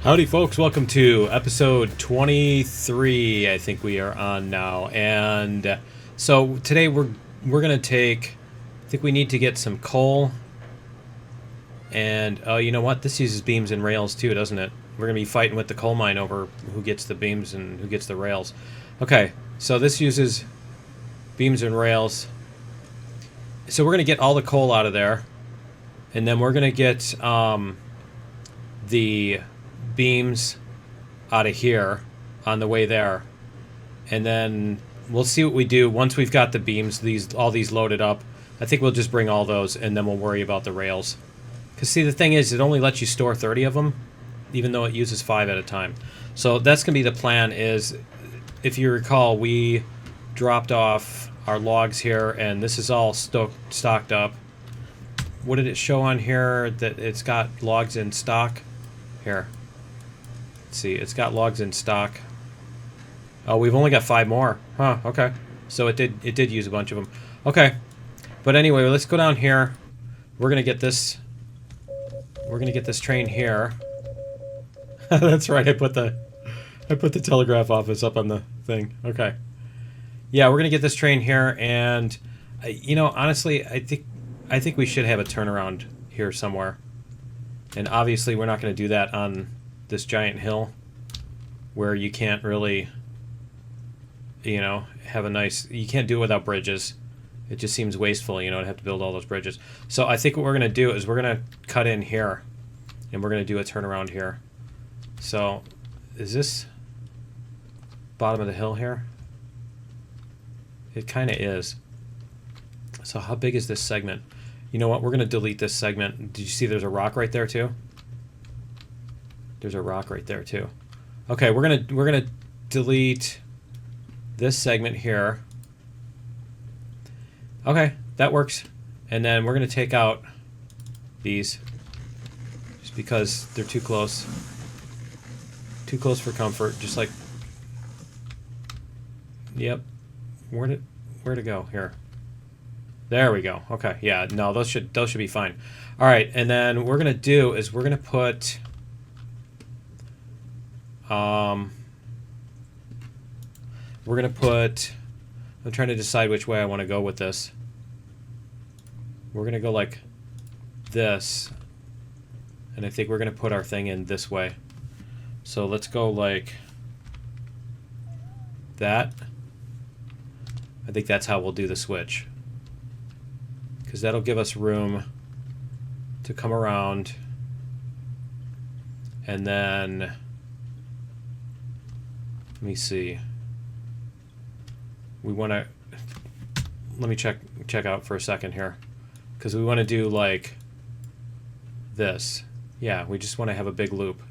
Howdy folks, welcome to episode 23, I think we are on now. And so today we're going to take, I think we need to get some coal. And, oh, you know what? This uses beams and rails too, doesn't it? We're going to be fighting with the coal mine over who gets the beams and who gets the rails. Okay, so this uses beams and rails. So we're going to get all the coal out of there. And then we're going to get the beams out of here on the way there, and then we'll see what we do once we've got the beams, all these loaded up. I think we'll just bring all those, and then we'll worry about the rails. Because see, the thing is, it only lets you store 30 of them, even though it uses 5 at a time. So that's gonna be the plan. Is, if you recall, we dropped off our logs here, and this is all stocked up. What did it show on here? That it's got logs in stock here. Let's see, it's got logs in stock. Oh, we've only got 5 more. Huh, okay. So it did use a bunch of them. Okay. But anyway, let's go down here. We're gonna get this train here. That's right, I put the telegraph office up on the thing. Okay. Yeah, we're gonna get this train here, and you know, honestly, I think we should have a turnaround here somewhere. And obviously we're not gonna do that on this giant hill where you can't really, you know, have a nice, you can't do it without bridges. It just seems wasteful, you know, to have to build all those bridges. So I think what we're going to do is we're going to cut in here, and we're going to do a turnaround here. So is this bottom of the hill here? It kind of is. So how big is this segment? You know what, we're going to delete this segment. Did you see there's a rock right there too? There's a rock right there too. Okay, we're gonna delete this segment here. Okay, that works. And then we're gonna take out these just because they're too close. Too close for comfort. Just like, yep. Where to go here? There we go. Okay, yeah. No, those should be fine. All right, and then what we're gonna do is we're gonna put. We're gonna put, I'm trying to decide which way I want to go with this. We're gonna go like this, and I think we're gonna put our thing in this way. So let's go like that. I think that's how we'll do the switch, because that'll give us room to come around, and then let me see. We want to, let me check out for a second here, because we want to do like this. Yeah, we just want to have a big loop.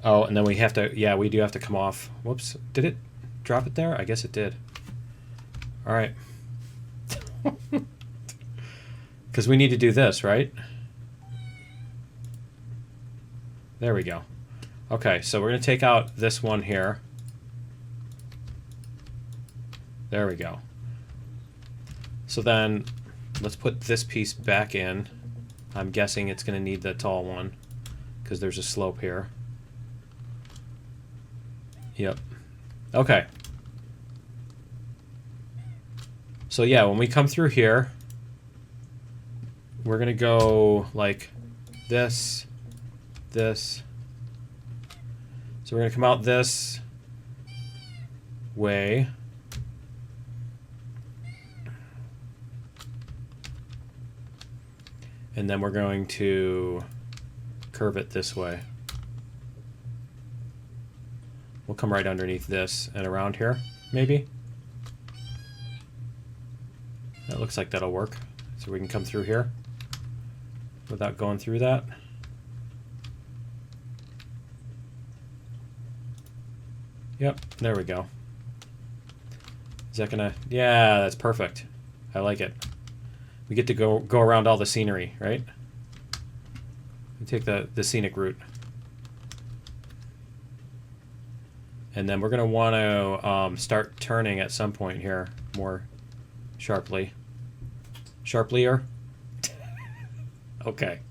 Oh, and then we have to, yeah, we do have to come off. Whoops, did it drop it there? I guess it did. All right. Because we need to do this, right? There we go. Okay, so we're going to take out this one here. There we go. So then let's put this piece back in. I'm guessing it's going to need the tall one because there's a slope here. Yep. Okay. So yeah, when we come through here, we're going to go like this, this. So we're going to come out this way. And then we're going to curve it this way. We'll come right underneath this and around here, maybe. That looks like that'll work. So we can come through here without going through that. Yep, there we go. Is that gonna... Yeah, that's perfect. I like it. We get to go around all the scenery, right? We take the scenic route. And then we're going to want to start turning at some point here more sharply. Sharplier? Okay.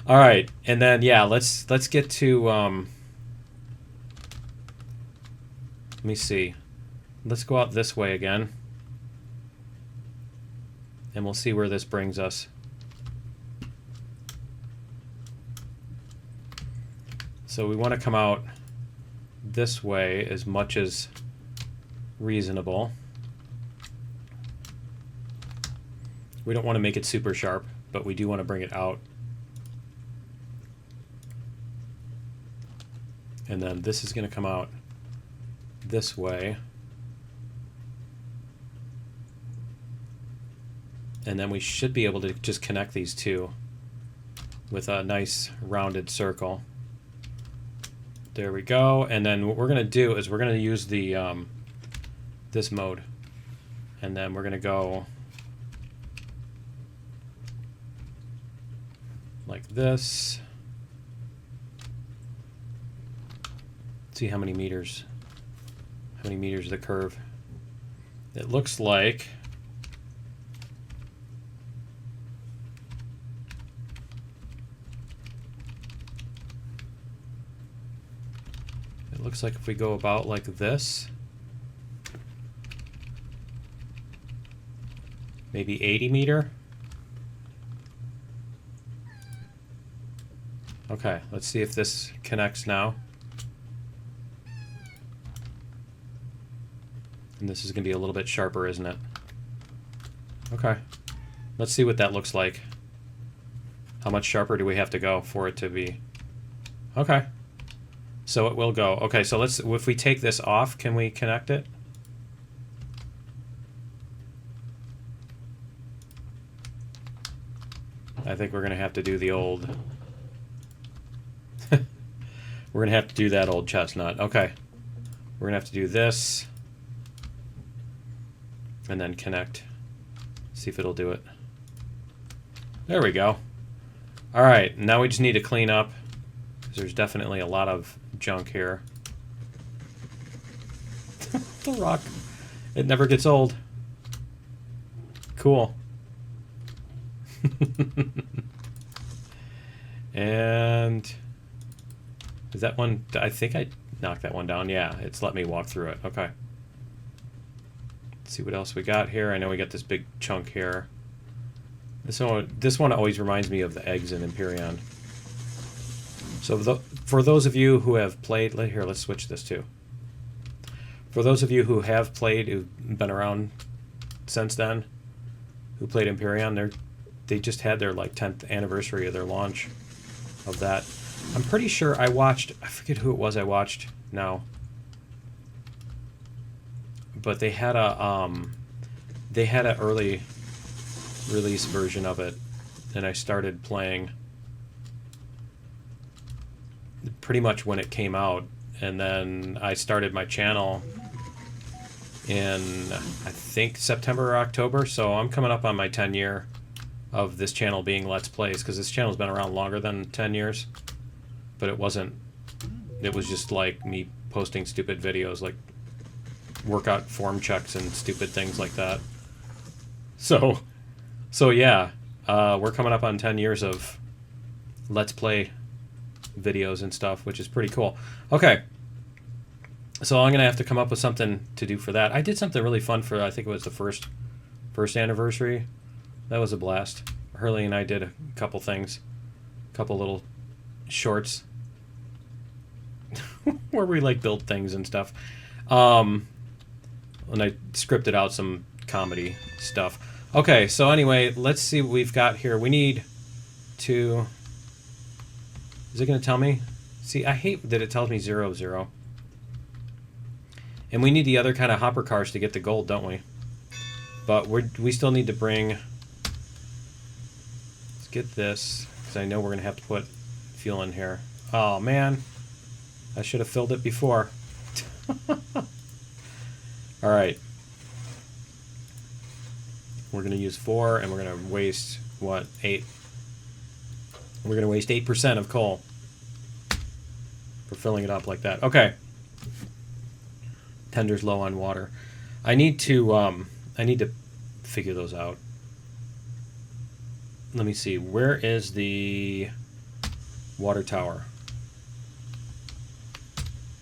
All right, and then yeah, let's get to let me see. Let's go out this way again. And we'll see where this brings us. So we want to come out this way as much as reasonable. We don't want to make it super sharp, but we do want to bring it out. And then this is going to come out this way. And then we should be able to just connect these two with a nice rounded circle. There we go. And then what we're going to do is we're going to use the this mode. And then we're going to go like this. See how many meters of the curve. It looks like if we go about like this, maybe 80 meter. Okay, let's see if this connects now. And this is going to be a little bit sharper, isn't it? Okay. Let's see what that looks like. How much sharper do we have to go for it to be? Okay. So it will go. Okay, so let's, if we take this off, can we connect it? I think we're going to have to do the old... we're going to have to do that old chestnut. Okay. We're going to have to do this. And then connect. See if it'll do it. There we go. All right, now we just need to clean up, because there's definitely a lot of junk here. The rock. It never gets old. Cool. And is that one? I think I knocked that one down. Yeah, it's let me walk through it. Okay. Let's see what else we got here. I know we got this big chunk here. This one always reminds me of the eggs in Empyrean. So for those of you who have played, here, let's switch this too. For those of you who have played, who've been around since then, who played Empyrean, they just had their like 10th anniversary of their launch of that. I'm pretty sure I forget who it was I watched now. But they had an early release version of it, and I started playing pretty much when it came out, and then I started my channel in I think September or October, so I'm coming up on my 10-year of this channel being Let's Plays, because this channel's been around longer than 10 years, but it was just like me posting stupid videos like workout form checks and stupid things like that. So yeah, we're coming up on 10 years of Let's Play videos and stuff, which is pretty cool. Okay, so I'm gonna have to come up with something to do for that. I did something really fun for, I think it was the first anniversary. That was a blast. Hurley and I did a couple things, a couple little shorts where we like build things and stuff. And I scripted out some comedy stuff. Okay, so anyway, let's see what we've got here. We need to... Is it going to tell me? See, I hate that it tells me 0, 0. And we need the other kind of hopper cars to get the gold, don't we? But we still need to bring... Let's get this, because I know we're going to have to put fuel in here. Oh, man. I should have filled it before. All right. We're going to use 4, and we're going to waste, what, 8? We're going to waste 8% of coal for filling it up like that. Okay. Tender's low on water. I need to figure those out. Let me see. Where is the... water tower.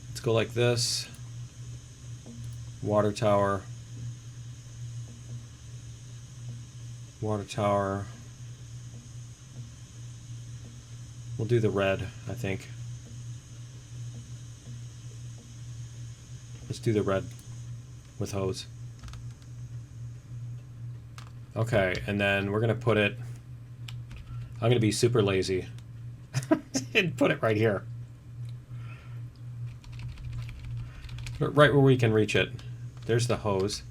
Let's go like this. Water tower. Water tower. We'll do the red, I think. Let's do the red with hose. Okay, and then we're going to put it... I'm going to be super lazy and put it right here. Right where we can reach it. There's the hose.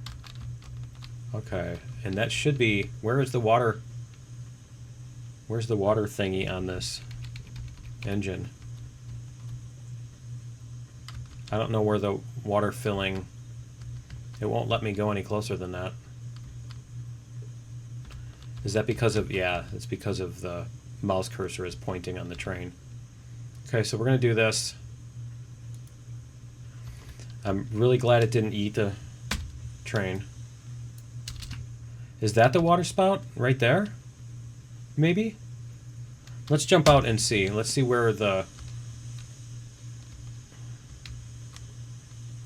Okay, and that should be... Where is the water? Where's the water thingy on this engine? I don't know where the water filling... It won't let me go any closer than that. Is that because of... Yeah, it's because of the mouse cursor is pointing on the train. Okay, so we're going to do this. I'm really glad it didn't eat the train. Is that the water spout right there? Maybe? Let's jump out and see. Let's see where the...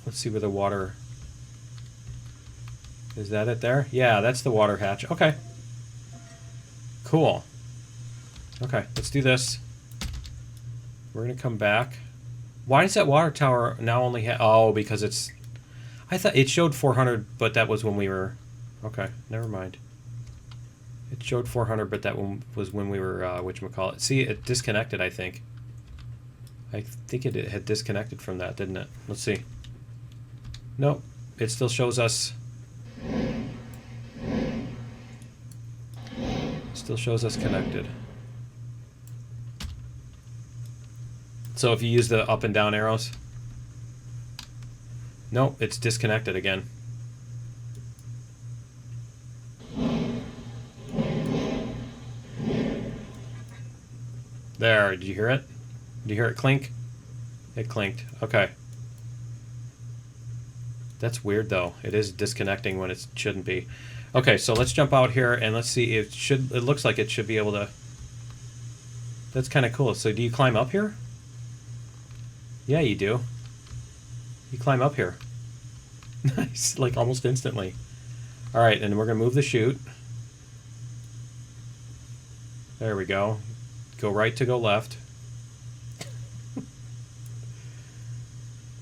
Let's see where the water... Is that it there? Yeah, that's the water hatch. Okay. Cool. Okay, let's do this. We're going to come back. Why does that water tower now only have... Oh, because it's... I thought it showed 400, but that was when we were... Okay, never mind. It showed 400, but that one was when we were, whatchamacallit. See, it disconnected, I think. I think it had disconnected from that, didn't it? Let's see. Nope, it still shows us... Still shows us connected. So if you use the up and down arrows... Nope, it's disconnected again. There, did you hear it? Did you hear it clink? It clinked. Okay. That's weird though. It is disconnecting when it shouldn't be. Okay, so let's jump out here and let's see. It looks like it should be able to... That's kind of cool. So do you climb up here? Yeah, you do. You climb up here. Nice, like almost instantly. All right, and we're gonna move the chute. There we go. Go right to go left.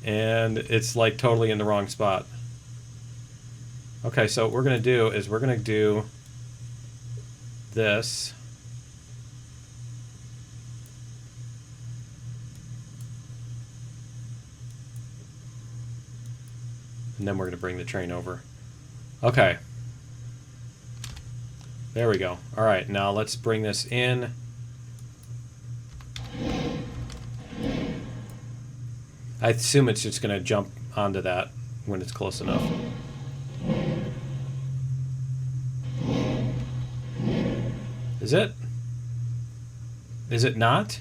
And it's like totally in the wrong spot. Okay, so what we're going to do is we're going to do this. And then we're going to bring the train over. Okay. There we go. All right, now let's bring this in. I assume it's just going to jump onto that when it's close enough. Is it? Is it not?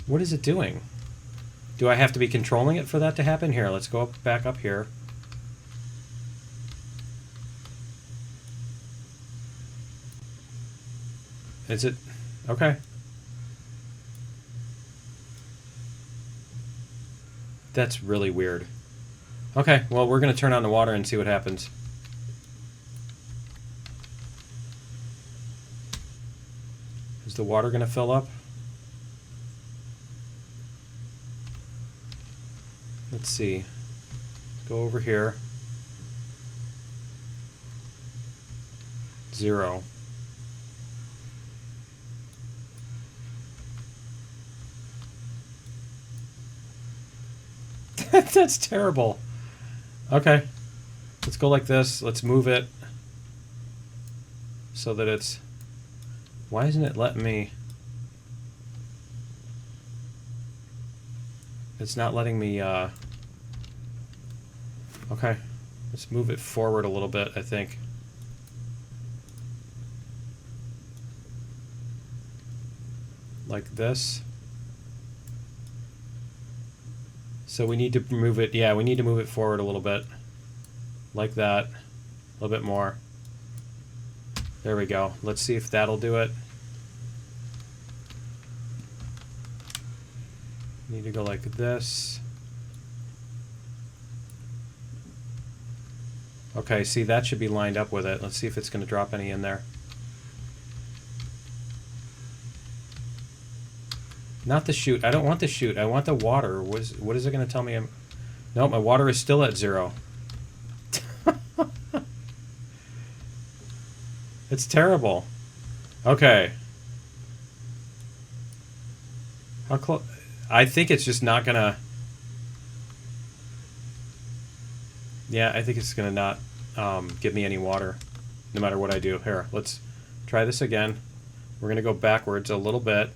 What is it doing? Do I have to be controlling it for that to happen? Here, let's go back up here. Is it? Okay. That's really weird. Okay, well, we're going to turn on the water and see what happens. Is the water going to fill up? Let's see. Go over here. 0. That's terrible. Okay. Let's go like this. Let's move it so that it's... Why isn't it letting me... It's not letting me... Okay. Let's move it forward a little bit, I think. Like this. So we need to move it, yeah, we need to move it forward a little bit. Like that. A little bit more. There we go. Let's see if that'll do it. Need to go like this. Okay, see, that should be lined up with it. Let's see if it's going to drop any in there. Not the chute. I don't want the chute. I want the water. What is it going to tell me? Nope, my water is still at 0. It's terrible. Okay. How close? I think it's just not going to... Yeah, I think it's going to not give me any water, no matter what I do. Here, let's try this again. We're going to go backwards a little bit.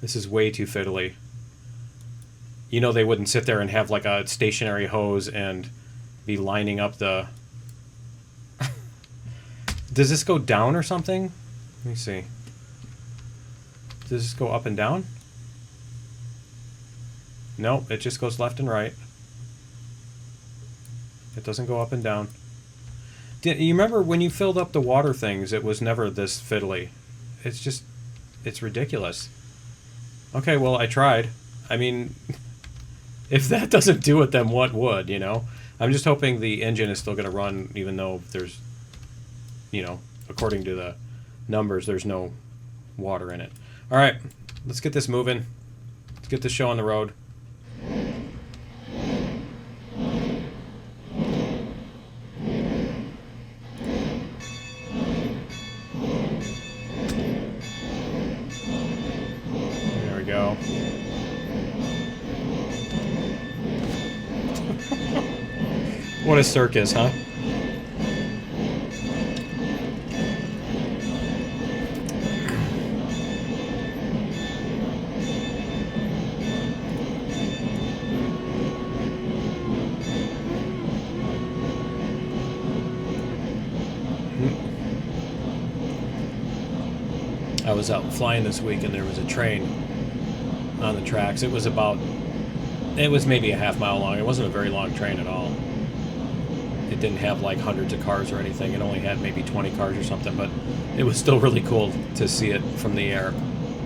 This is way too fiddly. You know they wouldn't sit there and have like a stationary hose and be lining up the... Does this go down or something? Let me see. Does this go up and down? Nope, it just goes left and right. It doesn't go up and down. You remember when you filled up the water things, it was never this fiddly. It's just... It's ridiculous. Okay, well, I tried. I mean, if that doesn't do it, then what would, you know? I'm just hoping the engine is still going to run, even though there's, you know, according to the numbers, there's no water in it. All right, let's get this moving. Let's get this show on the road. There we go. What a circus, huh? I was out flying this week and there was a train on the tracks. It was maybe a half mile long. It wasn't a very long train at all. It didn't have like hundreds of cars or anything. It only had maybe 20 cars or something, but it was still really cool to see it from the air.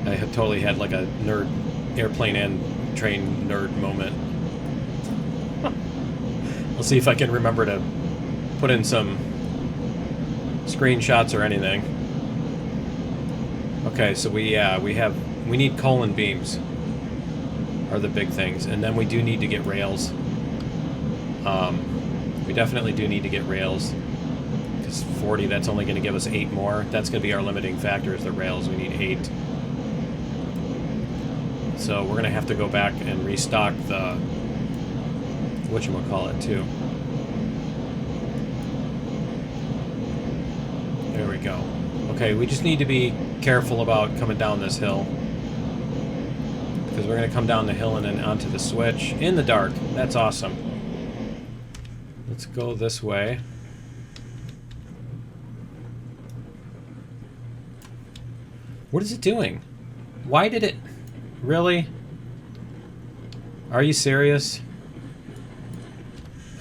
I had totally had like a nerd, airplane and train nerd moment. I'll see if I can remember to put in some screenshots or anything. Okay, so we need colon beams are the big things, and then we do need to get rails. We definitely do need to get rails, because 40, that's only going to give us 8 more. That's going to be our limiting factor, is the rails. We need 8. So we're going to have to go back and restock the whatchamacallit too. There we go. Okay, we just need to be careful about coming down this hill, because we're going to come down the hill and then onto the switch in the dark. That's awesome. Let's go this way. What is it doing? Why did it... Really? Are you serious?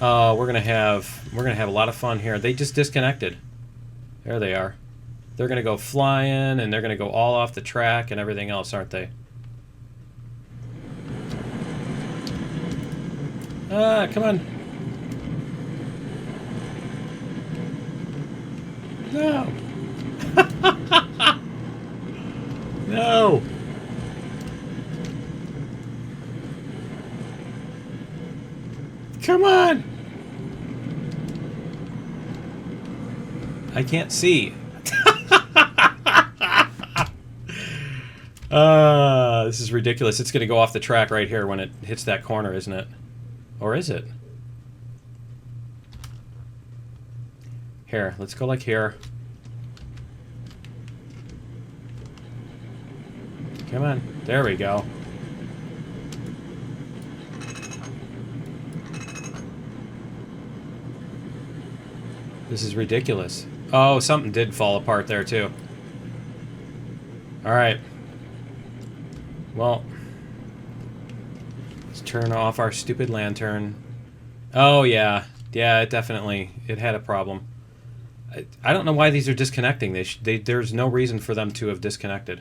Oh, we're gonna have a lot of fun here. They just disconnected. There they are. They're gonna go flying, and they're gonna go all off the track and everything else, aren't they? Ah, come on. No. No. Come on. I can't see. This is ridiculous. It's going to go off the track right here when it hits that corner, isn't it? Or is it? Here, let's go like here. Come on. There we go. This is ridiculous. Oh, something did fall apart there, too. Alright. Well, let's turn off our stupid lantern. Oh, yeah. Yeah, it had a problem. I don't know why these are disconnecting. There's no reason for them to have disconnected.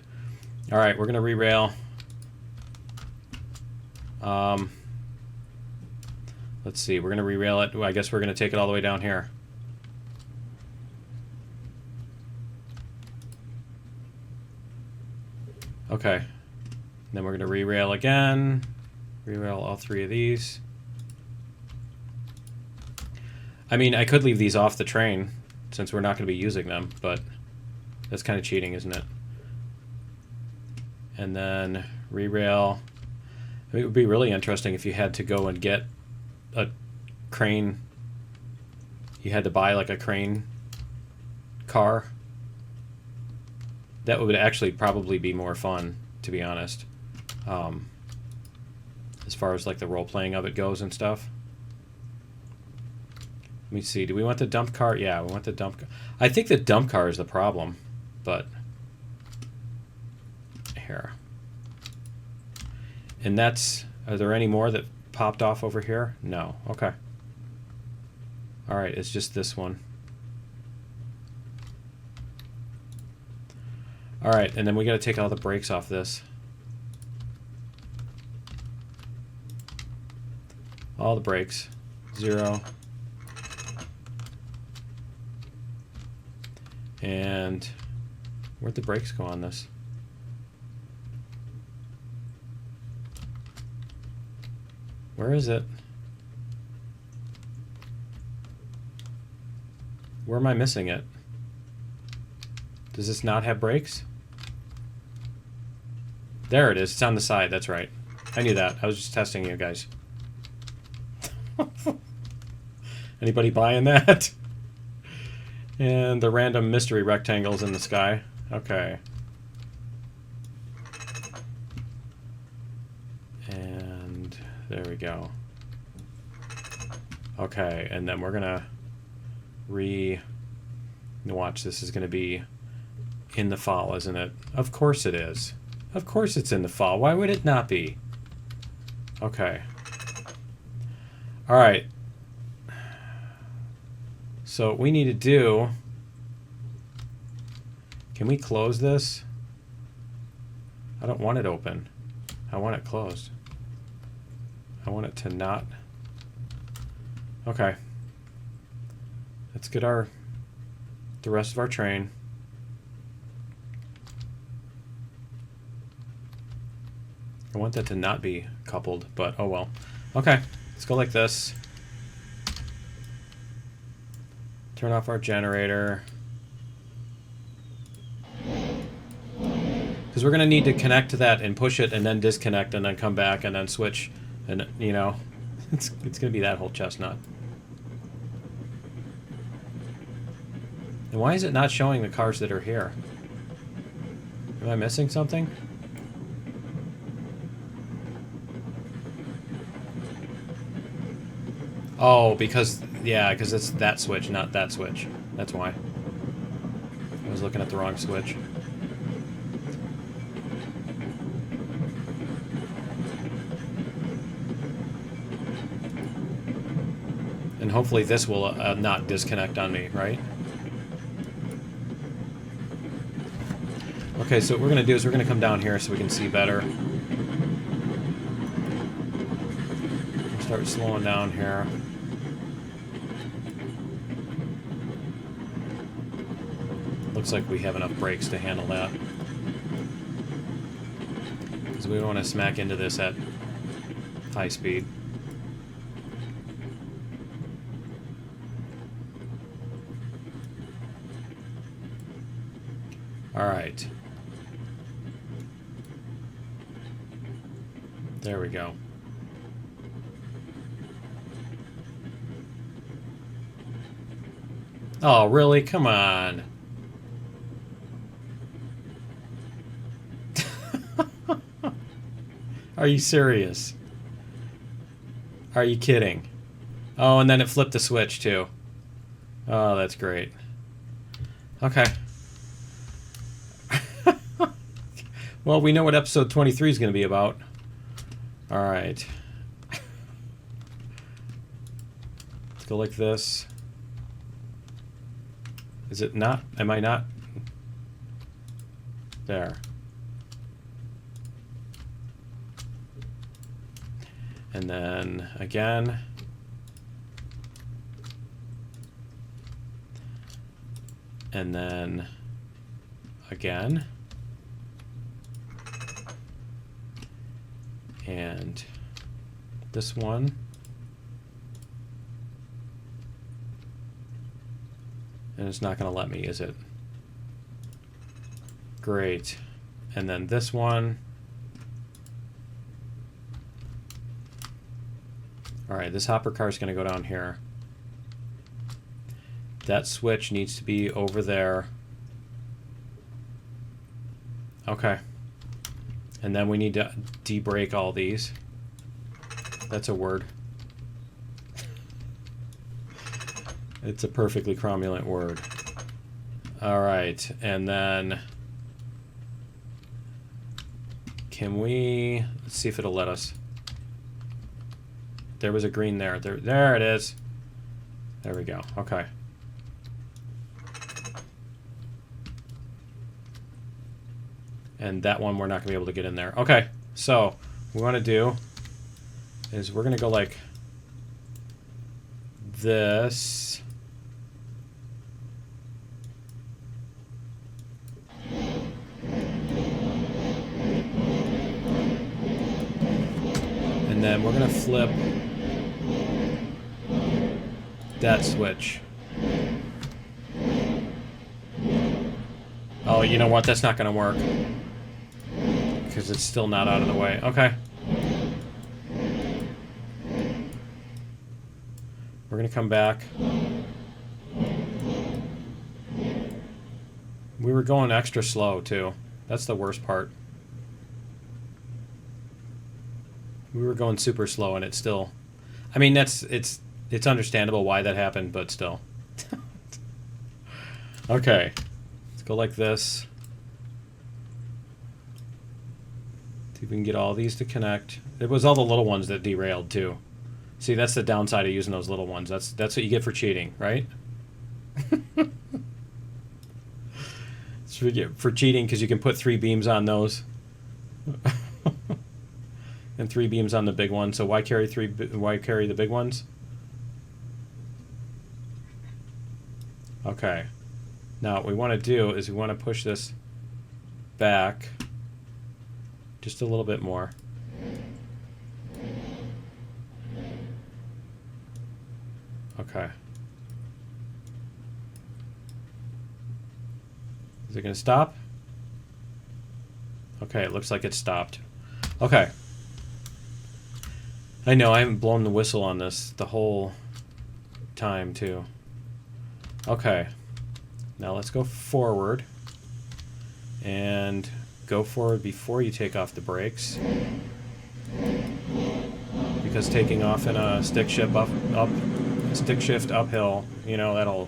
All right, we're going to re-rail. Let's see, we're going to re-rail it. I guess we're going to take it all the way down here. Okay. Then we're going to re-rail again. Re-rail all three of these. I mean, I could leave these off the train since we're not going to be using them, but that's kind of cheating, isn't it? And then re-rail. I mean, it would be really interesting if you had to go and get a crane. You had to buy like a crane car. That would actually probably be more fun, to be honest. As far as like the role-playing of it goes and stuff. Let me see. Do we want the dump car? Yeah, we want the dump car. I think the dump car is the problem, but here. And that's... Are there any more that popped off over here? No. Okay. All right, it's just this one. All right, and then we got to take all the brakes off this. All the brakes. 0. And where'd the brakes go on this? Where is it? Where am I missing it? Does this not have brakes? There it is. It's on the side. That's right. I knew that. I was just testing you guys. Anybody buying that? And the random mystery rectangles in the sky. Okay. And there we go. Okay, and then we're gonna watch. This is gonna be in the fall, isn't it? Of course it is. Of course it's in the fall. Why would it not be? Okay. All right. So what we need to do... Can we close this? I don't want it open. I want it closed. I want it to not... Okay. Let's get the rest of our train. I want that to not be coupled, but oh well. Okay, let's go like this. Turn off our generator. Because we're going to need to connect to that and push it and then disconnect and then come back and then switch. And, you know, it's going to be that whole chestnut. And why is it not showing the cars that are here? Am I missing something? Oh, because, yeah, because it's that switch, not that switch. That's why. I was looking at the wrong switch. And hopefully this will not disconnect on me, right? Okay, so what we're going to do is we're going to come down here so we can see better. Start slowing down here. Looks like we have enough brakes to handle that. Because we don't want to smack into this at high speed. All right. There we go. Oh, really? Come on. Are you serious? Are you kidding? Oh, and then it flipped the switch, too. Oh, that's great. Okay. Well, we know what episode 23 is going to be about. All right. Let's go like this. Is it not? Am I not? There. And then again. And then again. And this one. And it's not going to let me, is it? Great. And then this one. All right, this hopper car is going to go down here. That switch needs to be over there. Okay. And then we need to de-brake all these. That's a word. It's a perfectly cromulent word. All right, and then can we, let's see if it'll let us. There was a green there. There it is. There we go. Okay. And that one we're not going to be able to get in there. Okay, so what we want to do is we're going to go like this. And then we're going to flip that switch. Oh, you know what? That's not going to work. Because it's still not out of the way. Okay. We're going to come back. We were going extra slow, too. That's the worst part. We were going super slow, and it's still... I mean, it's understandable why that happened, but still. Okay. Let's go like this. See if we can get all these to connect. It was all the little ones that derailed, too. See, that's the downside of using those little ones. That's what you get for cheating, right? It's for cheating because you can put 3 beams on those. And 3 beams on the big one. So why carry the big ones? Okay. Now what we want to do is we want to push this back just a little bit more. Okay. Is it going to stop? Okay, it looks like it stopped. Okay. I know, I haven't blown the whistle on this the whole time, too. Okay. Now let's go forward. And go forward before you take off the brakes. Because taking off in a stick shift uphill, you know,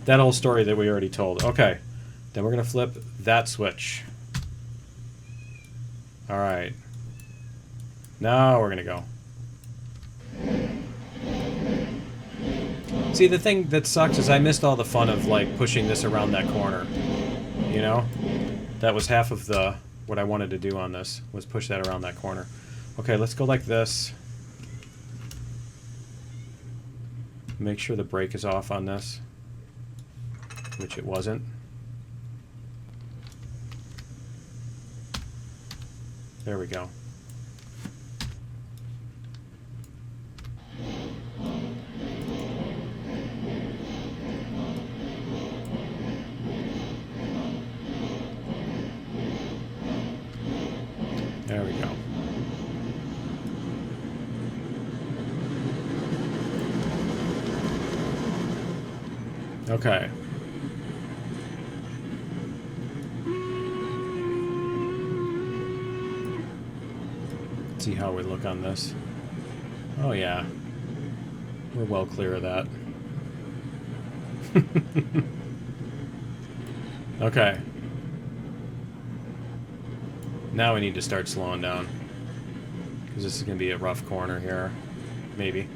that whole story that we already told. Okay. Then we're going to flip that switch. All right. Now we're going to go. See, the thing that sucks is I missed all the fun of, like, pushing this around that corner. You know? That was half of what I wanted to do on this, was push that around that corner. Okay, let's go like this. Make sure the brake is off on this, which it wasn't. There we go. There we go. Okay. Let's see how we look on this. Oh yeah. We're well clear of that. Okay. Now we need to start slowing down. Because this is going to be a rough corner here. Maybe.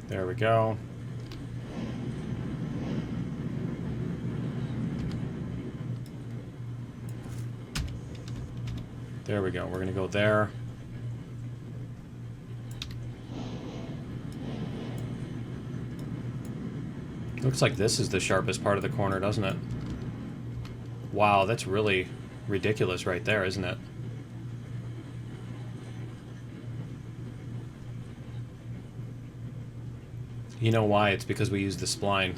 There we go. There we go. We're going to go there. Looks like this is the sharpest part of the corner, doesn't it? Wow, that's really ridiculous right there, isn't it? You know why? It's because we use the spline.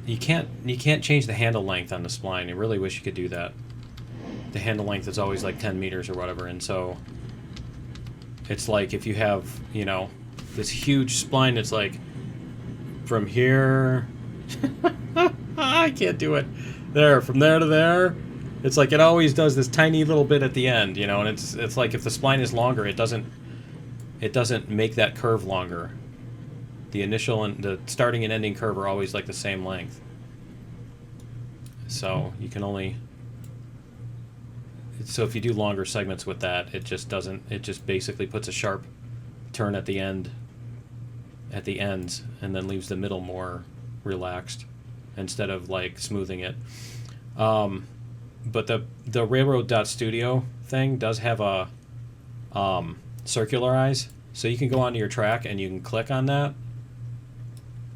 You can't change the handle length on the spline. I really wish you could do that. The handle length is always like 10 meters or whatever, and so it's like if you have, you know, this huge spline that's like from here I can't do it. There, from there to there. It's like it always does this tiny little bit at the end, you know, and it's like if the spline is longer, it doesn't make that curve longer. The initial and the starting and ending curve are always like the same length. So you can only... So if you do longer segments with that, it just doesn't... It just basically puts a sharp turn at the end, at the ends, and then leaves the middle more relaxed instead of like smoothing it. But the Railroad.Studio thing does have a circularize, so you can go onto your track and you can click on that.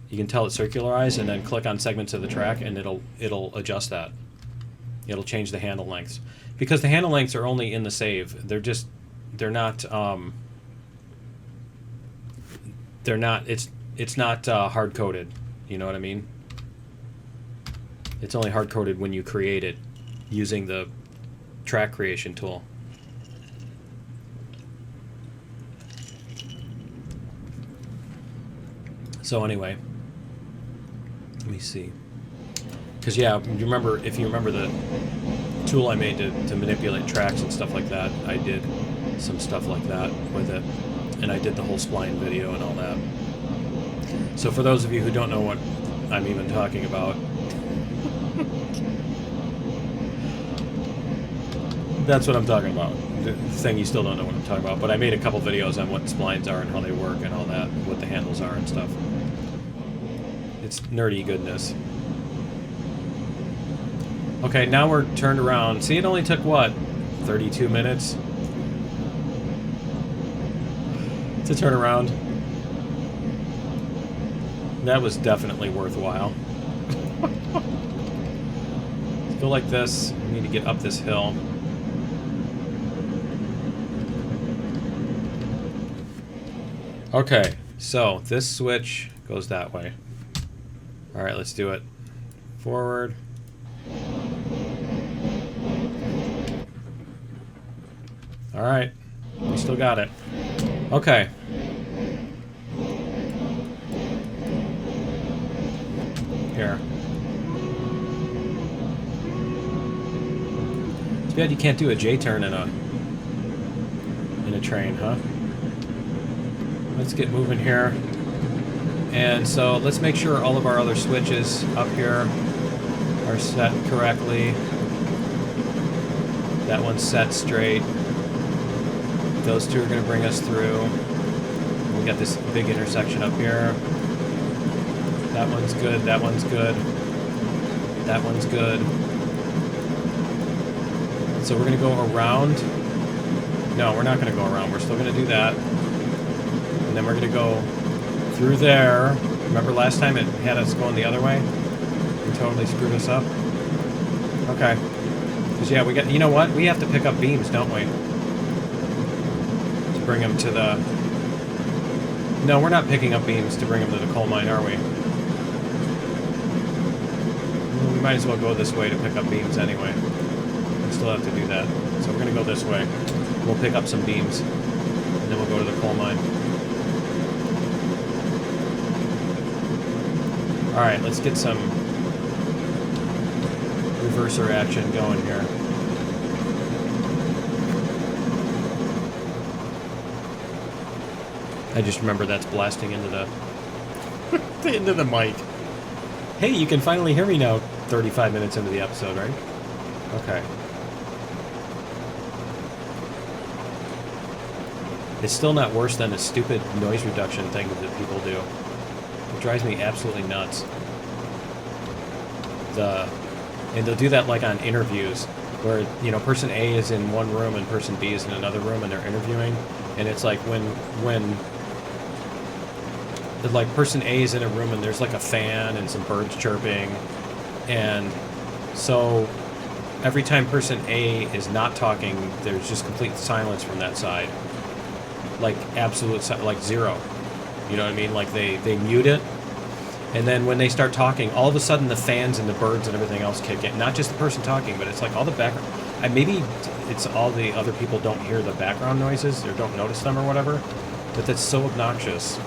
You can tell it circularize and then click on segments of the track and it'll adjust that. It'll change the handle lengths. Because the handle lengths are only in the save. They're not it's not hard coded. You know what I mean? It's only hard coded when you create it using the track creation tool. So anyway, let me see. Because yeah, if you remember the tool I made to manipulate tracks and stuff like that, I did some stuff like that with it, and I did the whole spline video and all that. So for those of you who don't know what I'm even talking about, that's what I'm talking about. The thing you still don't know what I'm talking about, but I made a couple videos on what splines are and how they work and all that, what the handles are and stuff. It's nerdy goodness. Okay, now we're turned around. See, it only took, what, 32 minutes to turn around? That was definitely worthwhile. Let's go like this. We need to get up this hill. Okay, so this switch goes that way. Alright, let's do it. Forward. Alright, we still got it. Okay. Here. It's bad you can't do a J-turn in a train, huh? Let's get moving here. And so let's make sure all of our other switches up here are set correctly. That one's set straight. Those two are going to bring us through. We got this big intersection up here. That one's good, that one's good. That one's good. So we're going to go around. No, we're not going to go around. We're still going to do that. And then we're going to go through there. Remember last time it had us going the other way? It totally screwed us up. Okay. Because yeah, we got, you know what? We have to pick up beams, don't we? To bring them to the... No, we're not picking up beams to bring them to the coal mine, are we? We might as well go this way to pick up beams anyway. We still have to do that. So we're going to go this way. We'll pick up some beams. And then we'll go to the coal mine. Alright, let's get some reverser action going here. I just remember that's blasting into the into the mic. Hey, you can finally hear me now 35 minutes into the episode, right? Okay. It's still not worse than the stupid noise reduction thing that people do. It drives me absolutely nuts. And they'll do that like on interviews. where, you know, person A is in one room and person B is in another room and they're interviewing, and it's like when like person A is in a room and there's like a fan and some birds chirping, and so every time person A is not talking, there's just complete silence from that side, like absolute like zero. You know what I mean? Like they mute it, and then when they start talking, all of a sudden the fans and the birds and everything else kick in. Not just the person talking, but it's like all the background. Maybe it's all the other people don't hear the background noises or don't notice them or whatever, but that's so obnoxious.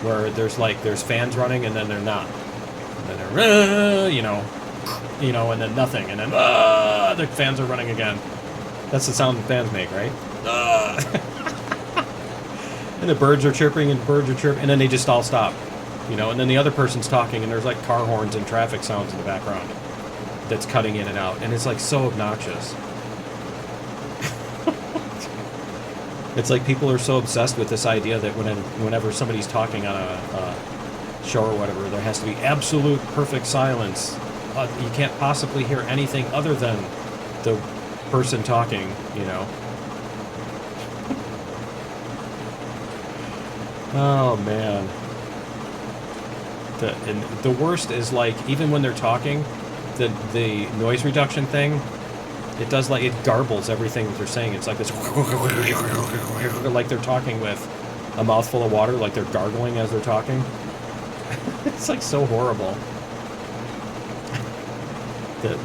Where there's fans running and then they're not, and then they're you know, and then nothing, and then the fans are running again. That's the sound the fans make, right? And the birds are chirping and and then they just all stop, you know, and then the other person's talking and there's like car horns and traffic sounds in the background that's cutting in and out, and it's like so obnoxious. It's like people are so obsessed with this idea that whenever somebody's talking on a show or whatever, there has to be absolute perfect silence. You can't possibly hear anything other than the person talking, you know. Oh, man. The worst is, like, even when they're talking, the noise reduction thing, it does, like, it garbles everything that they're saying. It's like this, like they're talking with a mouthful of water, like they're gargling as they're talking. It's, like, so horrible.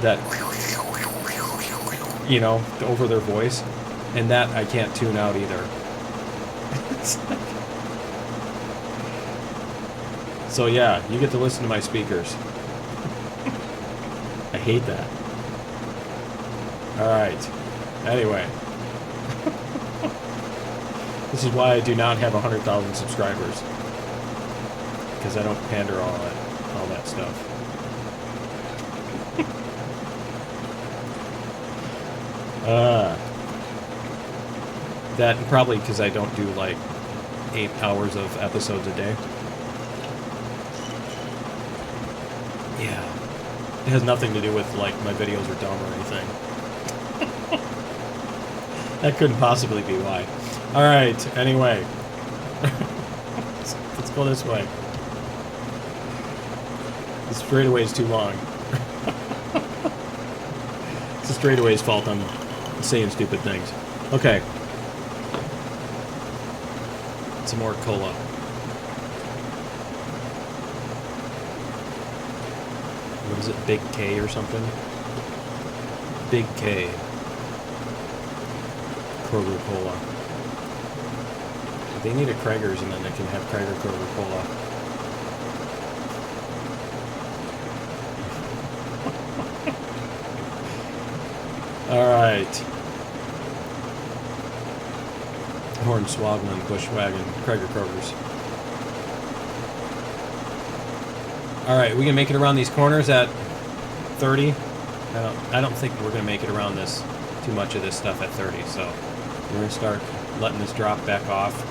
That, you know, over their voice. And that I can't tune out either. It's like... So, yeah, you get to listen to my speakers. I hate that. Alright. Anyway. This is why I do not have 100,000 subscribers. Because I don't pander all that stuff. That, and probably because I don't do, like, 8 hours of episodes a day. Yeah. It has nothing to do with, like, my videos are dumb or anything. That couldn't possibly be why. Alright, anyway. Let's go this way. The straightaway is too long. It's the straightaway's fault I'm saying stupid things. Okay. Some more cola. What is it, Big K or something? Big K. Kroger Cola. They need a Krager's and then they can have Krager Kroger Cola. Alright. Hornswaggling, Bushwagon, Krager Kroger's. Alright, we can make it around these corners at 30. I don't think we're gonna make it around this too much of this stuff at 30, so we're gonna start letting this drop back off.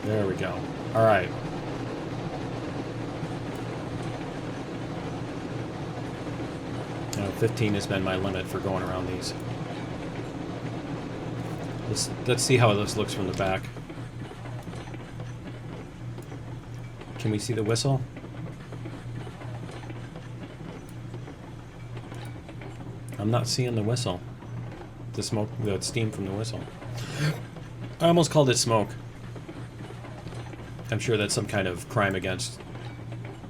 There we go. Alright. Now 15 has been my limit for going around these. Let's see how this looks from the back. Can we see the whistle? I'm not seeing the whistle. The smoke, the steam from the whistle. I almost called it smoke. I'm sure that's some kind of crime against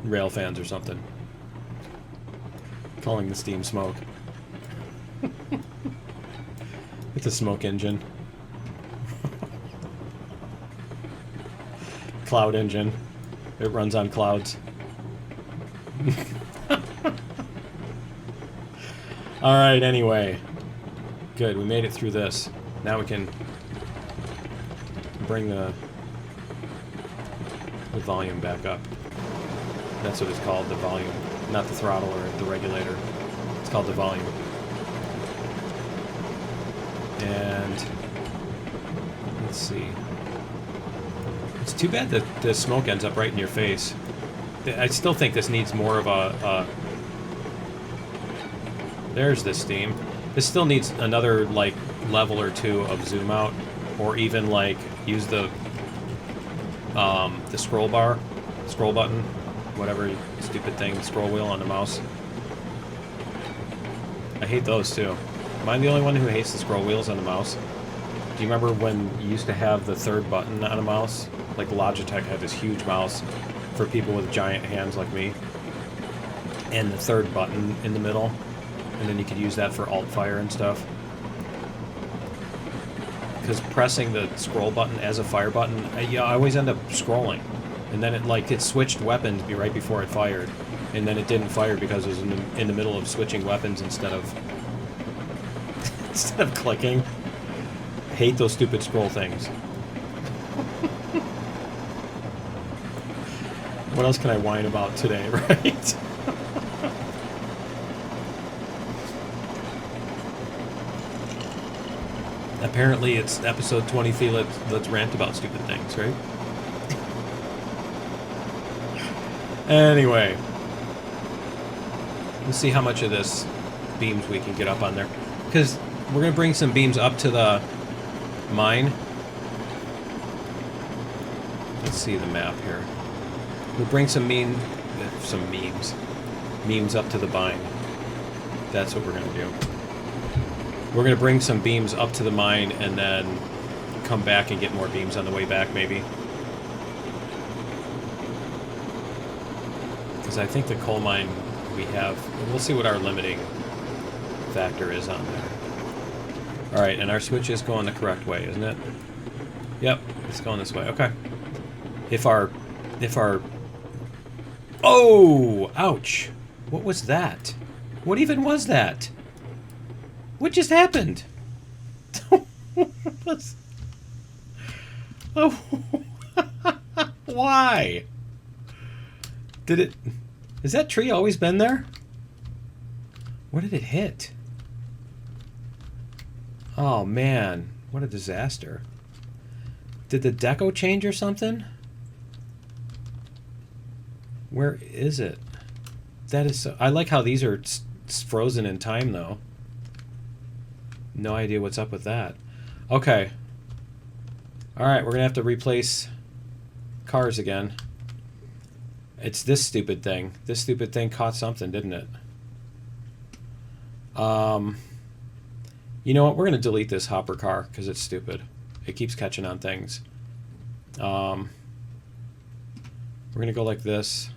rail fans or something. Calling the steam smoke. It's a smoke engine. Cloud engine. It runs on clouds. Alright, anyway. Good, we made it through this. Now we can bring the volume back up. That's what it's called, the volume. Not the throttle or the regulator. It's called the volume. And let's see. It's too bad that the smoke ends up right in your face. I still think this needs more of a there's the steam. This still needs another, like, level or two of zoom out, or even, like, use the scroll button, whatever stupid thing, scroll wheel on the mouse. I hate those, too. Am I the only one who hates the scroll wheels on the mouse? Do you remember when you used to have the third button on a mouse? Like, Logitech had this huge mouse for people with giant hands like me. And the third button in the middle. And then you could use that for alt fire and stuff. Because pressing the scroll button as a fire button, I always end up scrolling. And then it switched weapons right before it fired. And then it didn't fire because it was in the middle of switching weapons instead of clicking. I hate those stupid scroll things. What else can I whine about today, right? Apparently it's episode 23, let's rant about stupid things, right? Anyway. Let's see how much of this beams we can get up on there. Because we're going to bring some beams up to the mine. Let's see the map here. We'll bring some memes up to the mine. That's what we're going to do. We're going to bring some beams up to the mine and then come back and get more beams on the way back, maybe. Because I think the coal mine we have... We'll see what our limiting factor is on there. Alright, and our switch is going the correct way, isn't it? Yep, it's going this way. Okay. If our... Oh! Ouch! What was that? What even was that? What just happened? Oh, why? Did it... Has that tree always been there? What did it hit? Oh, man. What a disaster. Did the deco change or something? Where is it? That is so... I like how these are frozen in time, though. No idea what's up with that. Okay. Alright, we're gonna have to replace cars again. It's this stupid thing. This stupid thing caught something, didn't it? You know what? We're gonna delete this hopper car because it's stupid. It keeps catching on things. We're gonna go like this.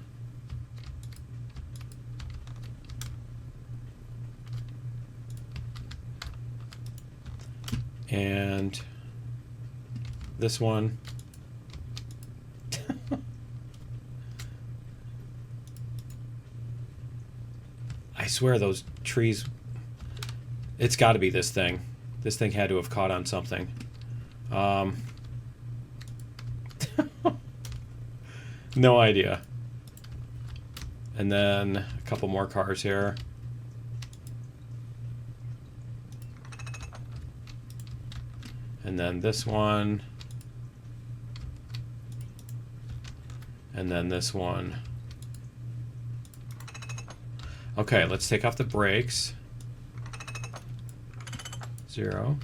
And this one. I swear those trees... It's got to be this thing. This thing had to have caught on something. No idea. And then a couple more cars here. And then this one. And then this one. Okay, let's take off the brakes. 0.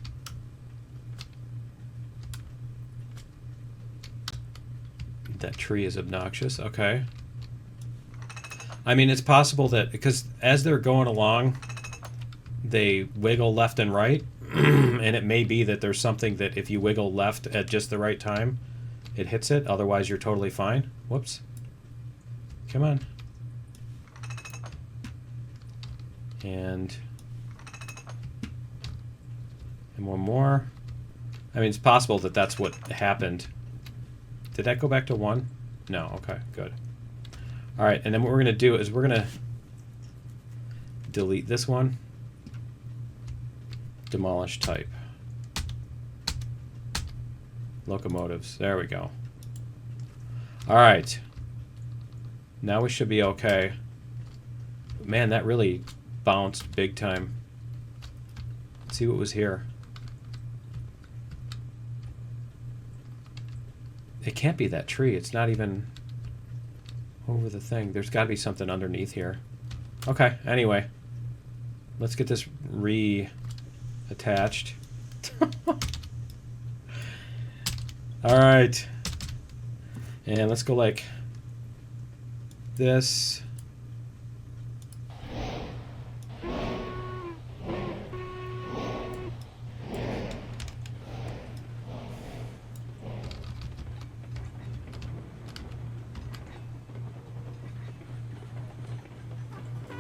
That tree is obnoxious. Okay. I mean, it's possible that, because as they're going along, they wiggle left and right. And it may be that there's something that if you wiggle left at just the right time, it hits it. Otherwise, you're totally fine. Whoops. Come on. And one more. I mean, it's possible that that's what happened. Did that go back to 1? No. Okay, good. All right, and then what we're going to do is we're going to delete this one. Demolish type. Locomotives. There we go. All right. Now we should be okay. Man, that really bounced big time. Let's see what was here. It can't be that tree. It's not even over the thing. There's got to be something underneath here. Okay, anyway. Let's get this reattached. Alright. And let's go like this.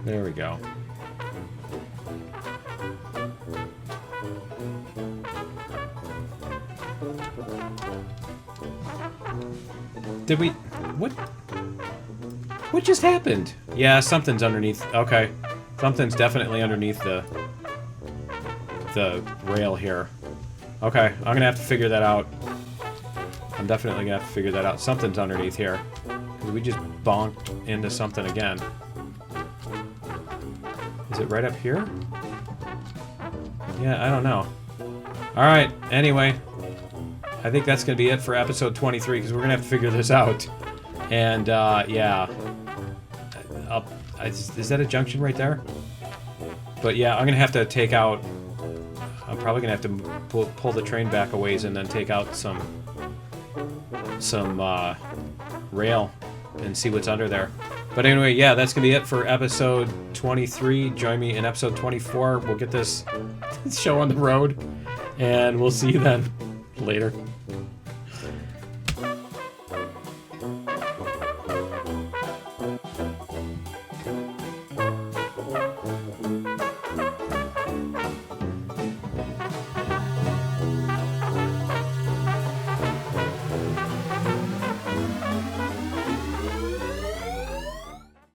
There we go. Did we... What just happened? Yeah, something's underneath. Okay. Something's definitely underneath the rail here. Okay, I'm gonna have to figure that out. I'm definitely gonna have to figure that out. Something's underneath here. Because we just bonked into something again. Is it right up here? Yeah, I don't know. Alright, anyway. I think that's going to be it for episode 23, because we're going to have to figure this out. And, yeah. Is that a junction right there? But, yeah, I'm going to have to take out... I'm probably going to have to pull the train back a ways and then take out some rail and see what's under there. But anyway, yeah, that's going to be it for episode 23. Join me in episode 24. We'll get this show on the road, and we'll see you then. Later.